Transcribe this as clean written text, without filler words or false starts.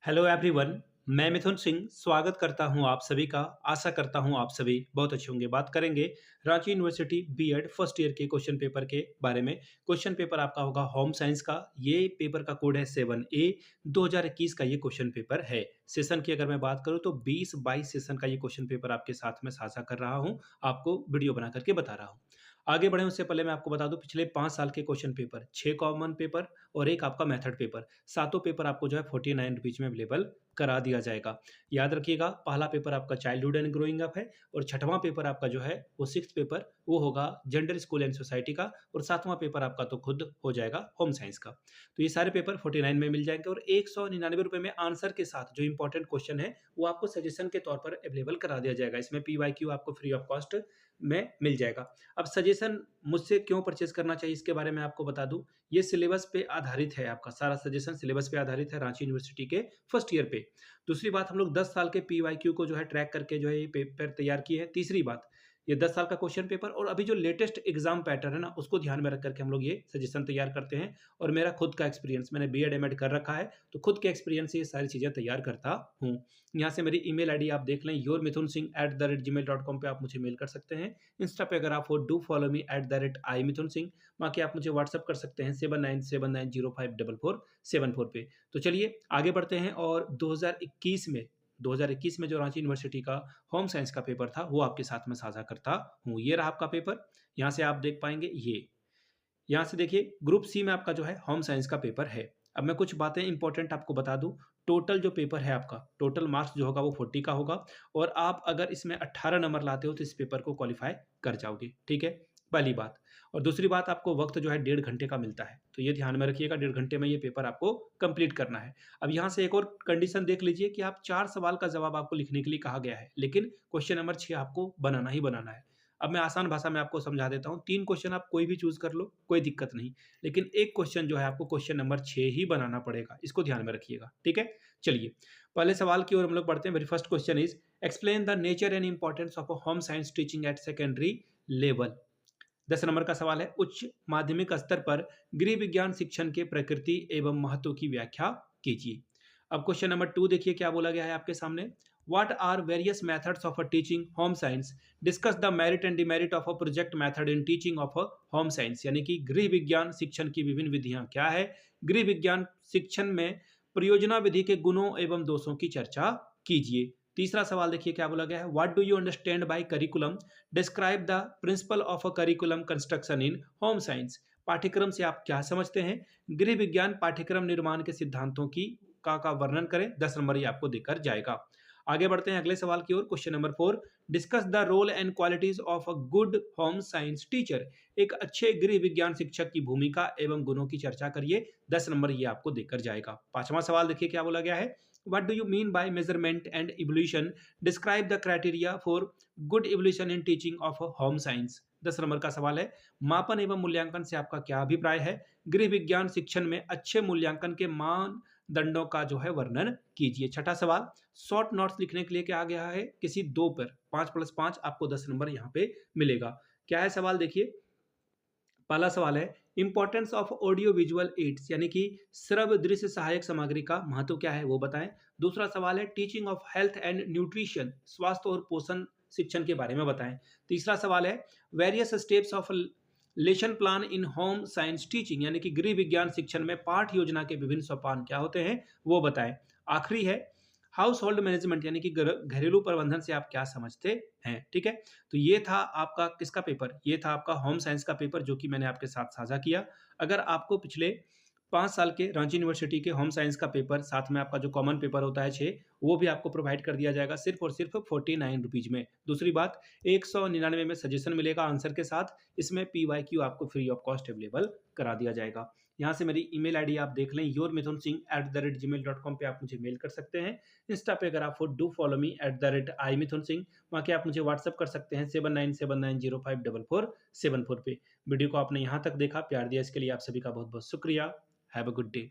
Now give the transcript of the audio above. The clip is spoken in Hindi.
Hello everyone. मैं मिथुन सिंह स्वागत करता हूं आप सभी का। आशा करता हूं आप सभी बहुत अच्छे होंगे। बात करेंगे Ranchi university BEd first year के क्वेश्चन पेपर के बारे में। क्वेश्चन पेपर आपका होगा होम साइंस का। ये पेपर का कोड है 7A। 2021 का ये क्वेश्चन पेपर है। सेशन की अगर मैं बात करूं तो 20-22 सेशन का ये क्वेश्चन पेपर आपके साथ में साझा कर रहा हूं, आपको वीडियो बना करके बता रहा हूं। आगे बढ़े उससे पहले मैं आपको बता दूं पिछले 5 साल के क्वेश्चन पेपर, 6 कॉमन पेपर और एक आपका मेथड पेपर, सातों पेपर आपको जो है 49 रुपीज में अवेलेबल करा दिया जाएगा। याद रखिएगा, पहला पेपर आपका चाइल्डहुड एंड ग्रोइंग अप है और छठवां पेपर आपका जो है वो सिक्स पेपर वो होगा जेंडर स्कूल एंड सोसाइटी का, और सातवां पेपर आपका तो खुद हो जाएगा होम साइंस का। तो ये सारे पेपर 49 में मिल जाएंगे और 199 रुपये में आंसर के साथ जो इंपॉर्टेंट क्वेश्चन है वो आपको सजेशन के तौर पर अवेलेबल करा दिया जाएगा। इसमें PYQ आपको फ्री ऑफ कॉस्ट में मिल जाएगा। अब सजेशन मुझसे क्यों परचेज करना चाहिए इसके बारे में आपको बता दूं। ये सिलेबस पे आधारित है, आपका सारा सजेशन सिलेबस पे आधारित है रांची यूनिवर्सिटी के फर्स्ट ईयर पे। दूसरी बात, हम लोग 10 साल के PYQ को जो है ट्रैक करके जो है ये पेपर तैयार किए हैं। तीसरी बात, ये 10 साल का क्वेश्चन पेपर और अभी जो लेटेस्ट एग्जाम पैटर्न है ना उसको ध्यान में रख करके हम लोग ये सजेशन तैयार करते हैं। और मेरा खुद का एक्सपीरियंस, मैंने बीएड एमएड कर रखा है तो खुद के एक्सपीरियंस से ये सारी चीज़ें तैयार करता हूँ। यहाँ से मेरी ईमेल आईडी आप देख लें, yourmithunsingh@gmail.com पे आप मुझे मेल कर सकते हैं। इंस्टा पे अगर आप हो डू फॉलो मी @imithunsingh, बाकी आप मुझे व्हाट्सअप कर सकते हैं 7979054474 पे। तो चलिए आगे बढ़ते हैं और 2021 में जो रांची यूनिवर्सिटी का होम साइंस का पेपर था वो आपके साथ में साझा करता हूँ। ये रहा आपका पेपर, यहाँ से आप देख पाएंगे। यहाँ से देखिए ग्रुप सी में आपका जो है होम साइंस का पेपर है। अब मैं कुछ बातें इंपॉर्टेंट आपको बता दूं। टोटल जो पेपर है आपका, टोटल मार्क्स जो होगा वो 40 का होगा और आप अगर इसमें 18 नंबर लाते हो तो इस पेपर को क्वालिफाई कर जाओगे। ठीक है, पहली बात। और दूसरी बात, आपको वक्त जो है 1.5 घंटे का मिलता है, तो ये ध्यान में रखिएगा 1.5 घंटे में ये पेपर आपको कंप्लीट करना है। अब यहाँ से एक और कंडीशन देख लीजिए कि आप 4 सवाल का जवाब आपको लिखने के लिए कहा गया है, लेकिन क्वेश्चन नंबर 6 आपको बनाना ही बनाना है। अब मैं आसान भाषा में आपको समझा देता हूँ। 3 क्वेश्चन आप कोई भी चूज कर लो, कोई दिक्कत नहीं, लेकिन एक क्वेश्चन जो है आपको क्वेश्चन नंबर 6 ही बनाना पड़ेगा। इसको ध्यान में रखिएगा, ठीक है। चलिए पहले सवाल की ओर हम लोग बढ़ते हैं। मेरी first question is explain the nature and importance of home science teaching eight secondary level. 10 number का सवाल है, उच्च माध्यमिक स्तर पर गृह विज्ञान शिक्षण के प्रकृति एवं महत्व की व्याख्या कीजिए। अब क्वेश्चन नंबर 2 देखिए क्या बोला गया है आपके सामने। What are various methods of teaching home science? Discuss the merit and demerit of a project method in teaching of a home science। यानी कि गृह विज्ञान शिक्षण की विभिन्न विधियां क्या है, गृह विज्ञान शिक्षण में प्रयोजना विधि के गुणों एवं दोषों की चर्चा कीजिए। तीसरा सवाल देखिए क्या बोला गया है। What do you understand by curriculum? Describe the principle of a curriculum construction in home science। पाठ्यक्रम से आप क्या समझते हैं, गृह विज्ञान पाठ्यक्रम निर्माण के सिद्धांतों की का वर्णन करें। 10 नंबर ये आपको देकर जाएगा। आगे बढ़ते हैं अगले सवाल की ओर। Question number 4, discuss the role and qualities of a good home science teacher. एक अच्छे गृह विज्ञान शिक्षक की भूमिका एवं गुणों की चर्चा करिए। 10 नंबर ये आपको देकर जाएगा। पांचवा सवाल देखिए क्या बोला गया है। What do you mean by measurement and evolution? Describe the criteria for good evolution in teaching of home science. 10 number का सवाल है, मापन एवं मूल्यांकन से आपका क्या अभिप्राय है? गृह विज्ञान शिक्षण में अच्छे मूल्यांकन के मानदंडों का जो है वर्णन कीजिए। छठा सवाल, शॉर्ट नोट्स लिखने के लिए क्या आ गया है, किसी दो पर 5+5 आपको 10 नंबर यहाँ पे मिलेगा। क्या है सवाल देखिए। पहला सवाल है, importance of audio visual aids, यानी कि श्रव्य दृश्य सहायक सामग्री का महत्व क्या है वो बताएं। दूसरा सवाल है, teaching of health and nutrition, स्वास्थ्य और पोषण शिक्षण के बारे में बताएं। तीसरा सवाल है, various steps of lesson plan in home science teaching, यानी कि गृह विज्ञान शिक्षण में पाठ योजना के विभिन्न सोपान क्या होते हैं वो बताएं। आखिरी है, हाउस होल्ड मैनेजमेंट, यानी कि घरेलू प्रबंधन से आप क्या समझते हैं। ठीक है, तो ये था आपका किसका पेपर, ये था आपका होम साइंस का पेपर जो कि मैंने आपके साथ साझा किया। अगर आपको पिछले 5 साल के रांची यूनिवर्सिटी के होम साइंस का पेपर, साथ में आपका जो कॉमन पेपर होता है 6, वो भी आपको प्रोवाइड कर दिया जाएगा सिर्फ और सिर्फ 49 रुपीज में। दूसरी बात, 199 में सजेशन मिलेगा आंसर के साथ। इसमें PYQ आपको फ्री ऑफ कॉस्ट अवेलेबल करा दिया जाएगा। यहाँ से मेरी ईमेल आईडी आप देख लें, yourmithunsingh@gmail.com पे आप मुझे मेल कर सकते हैं। इंस्टा पे अगर आप हो डू फॉलो मी @imithunsingh, वहाँ के आप मुझे व्हाट्सअप कर सकते हैं 7979054474 पे। वीडियो को आपने यहाँ तक देखा, प्यार दिया, इसके लिए आप सभी का बहुत बहुत शुक्रिया। Have a good day.